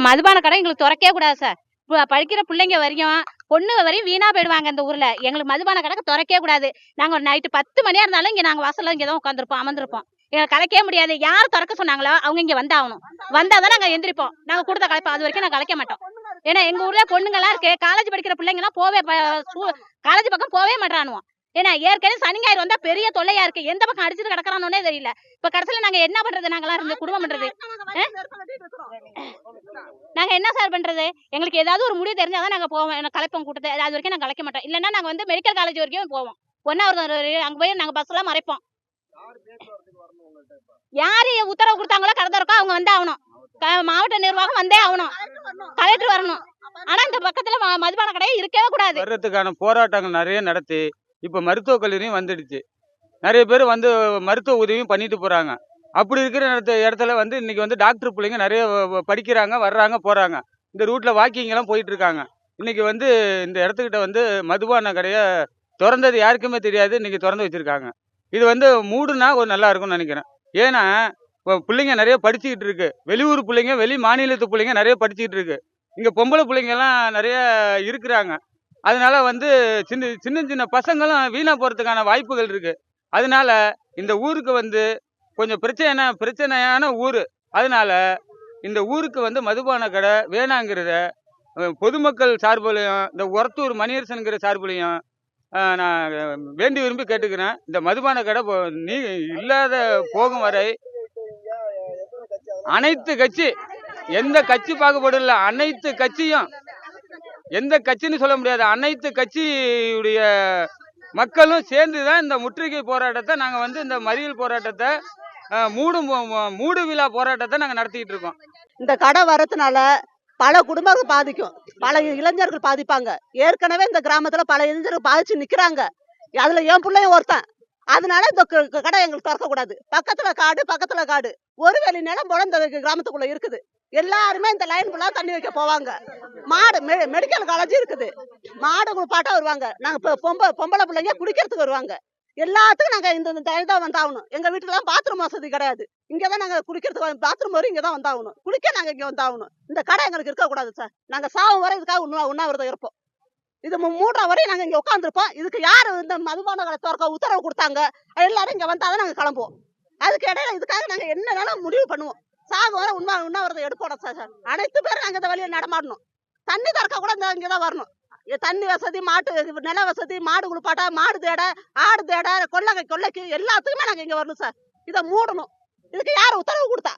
மதுபான கடை எங்களுக்கு திறக்கவே கூடாது சார். படிக்கிற பிள்ளைங்க வரையும் பொண்ணு வரையும் வீணா போயிடுவாங்க இந்த ஊர்ல. எங்களுக்கு மதுபான கடை திறக்கவே கூடாது. நாங்க ஒரு நைட்டு 10 மணியா இருந்தாலும் இங்க நாங்க வாசல்ல இங்கதான் உட்காந்துருப்போம், அமர்ந்திருப்போம். எங்களை கலைக்கவே முடியாது. யார் திறக்க சொன்னாங்களோ அவங்க இங்க வந்தாகணும். வந்தாதான் நாங்க எந்திரிப்போம். நாங்க கொடுத்த கலைப்போம். அது வரைக்கும் நாங்க கலைக்க மாட்டோம். ஏன்னா எங்க ஊர்ல பொண்ணுங்கெல்லாம் இருக்கு. காலேஜ் படிக்கிற பிள்ளைங்க எல்லாம் காலேஜ் பக்கம் போவே மாட்டானுவோம். ஏன்னா ஏற்கனவே சனி ஞாயிறு வந்தா பெரிய தொல்லையா இருக்கு. எந்த பக்கம் அடிச்சுட்டு கிடக்குறானே தெரியல. இப்ப கடைசியில நாங்க என்ன பண்றது? நாங்களாம் இருந்து குடும்பம் பண்றது நாங்க என்ன சார் பண்றது? எங்களுக்கு ஏதாவது ஒரு முடிவு தெரிஞ்சாதான் நாங்க போவோம். கலைப்போம் கூட்டத்தை. அது வரைக்கும் நாங்க கலைக்க மாட்டோம். இல்லைன்னா நாங்க வந்து மெடிக்கல் காலேஜ் வரைக்கும் போவோம். அங்க போய் நாங்க பஸ் எல்லாம் மறைப்போம். யாரு உத்தரவு கொடுத்தாங்களோ கடை திறக்க அவங்க வந்தே ஆகணும். மாவட்ட நிர்வாகம் வந்தே ஆகணும். கலெக்டர் வரணும். ஆனா இந்த பக்கத்துல மதுபான கடையே இருக்கவே கூடாது. வர்றதுக்கான போராட்டங்கள் நிறைய நடத்தி இப்ப மருத்துவக் கல்லூரியும் வந்துடுச்சு. நிறைய பேர் வந்து மருத்துவ உதவியும் பண்ணிட்டு போறாங்க. அப்படி இருக்கிற இடத்துல வந்து இன்னைக்கு வந்து டாக்டர் பிள்ளைங்க நிறைய படிக்கிறாங்க, வர்றாங்க, போறாங்க. இந்த ரூட்ல வாக்கிங் எல்லாம் போயிட்டு இருக்காங்க. இன்னைக்கு வந்து இந்த இடத்துக்கிட்ட வந்து மதுபான கடைய திறந்தது யாருக்குமே தெரியாது. இன்னைக்கு திறந்து வச்சிருக்காங்க. இது வந்து மூடுனா ஒரு நல்லா இருக்கும்னு நினைக்கிறேன். ஏன்னா பிள்ளைங்க நிறைய படிச்சுக்கிட்டு இருக்கு. வெளியூர் பிள்ளைங்க, வெளி மாநிலத்து பிள்ளைங்க நிறைய படிச்சுக்கிட்டு இருக்கு. இங்க பொம்பளை பிள்ளைங்க எல்லாம் நிறைய இருக்கிறாங்க. அதனால வந்து சின்ன சின்ன சின்ன பசங்களும் வீணா போறதுக்கான வாய்ப்புகள் இருக்கு. அதனால இந்த ஊருக்கு வந்து கொஞ்சம் பிரச்சனையான ஊரு. அதனால இந்த ஊருக்கு வந்து மதுபான கடை வேணாங்கிறத பொதுமக்கள் சார்பிலையும் இந்த ஒரத்தூர் மணியரசன்கிற சார்பிலையும் நான் வேண்டி விரும்பி கேட்டுக்கிறேன். இந்த மதுபான கடை நீ இல்லாத போகும் வரை அனைத்து கட்சி, எந்த கட்சி பாகுபாடு இல்லை, அனைத்து கட்சியும், எந்த கட்சின்னு சொல்ல முடியாது, அனைத்து கட்சியுடைய மக்களும் சேர்ந்துதான் இந்த முற்றுகை போராட்டத்தை நாங்க வந்து இந்த மறியல் போராட்டத்தை மூடு விழா போராட்டத்தை நாங்க நடத்திட்டு இருக்கோம். இந்த கடை வரதுனால பல குடும்பங்கள் பாதிக்கும், பல இளைஞர்கள் பாதிப்பாங்க. ஏற்கனவே இந்த கிராமத்துல பல இளைஞர்கள் பாதிச்சு நிக்கிறாங்க. அதுல என் பிள்ளையும் ஒருத்தன். அதனால இந்த கடை எங்களுக்கு திறக்க கூடாது. பக்கத்துல காடு, ஒரு வேலி நிலம் போல இந்த கிராமத்துக்குள்ள இருக்குது. எல்லாருமே இந்த லைன் ஃபுல்லா தண்ணி வைக்க போவாங்க. மாடு மெடிக்கல் காலேஜ் இருக்குது. மாடு குளிப்பாட்ட வருவாங்க. நாங்க பொம்பளை பிள்ளைங்க குடிக்கிறதுக்கு வருவாங்க. எல்லாத்துக்கும் நாங்க இந்த இதான் வந்தாகணும். எங்க வீட்டுல பாத்ரூம் வசதி கிடையாது. இங்கதான் நாங்க குடிக்கிறதுக்கு பாத்ரூம் வரும் இங்கதான் வந்தாகணும். குளிக்க நாங்க இங்க வந்தாகணும். இந்த கடை எங்களுக்கு இருக்க கூடாது சார். நாங்க சாவும் வரை இதுக்காக உண்ணாவிரதம் இருப்போம். இது 3 வரையும் நாங்க இங்க உட்காந்துருப்போம். இதுக்கு யாரு இந்த மதுபான கடை திறக்க உத்தரவு கொடுத்தாங்க? எல்லாரும் இங்க வந்தாதான் நாங்க கிளம்புவோம். அதுக்கு இடையில இதுக்காக நாங்க என்னன்னாலும் முடிவு பண்ணுவோம். சாகு வர உண்ணாவிரதம் எடுப்போம் சார். அனைத்து பேரும் நாங்க இந்த வழியில நடமாடணும். தண்ணி திறக்க கூட இங்கதான் வரணும். தண்ணி வசதி, நில வசதி, மாடு குளிப்பாட்ட, மாடு தேட, ஆடு தேட, கொள்ளைக்கு எல்லாத்துக்குமே நாங்க இங்க வரணும் சார். இதை மூடணும். இதுக்கு யாரு உத்தரவு கொடுத்தா?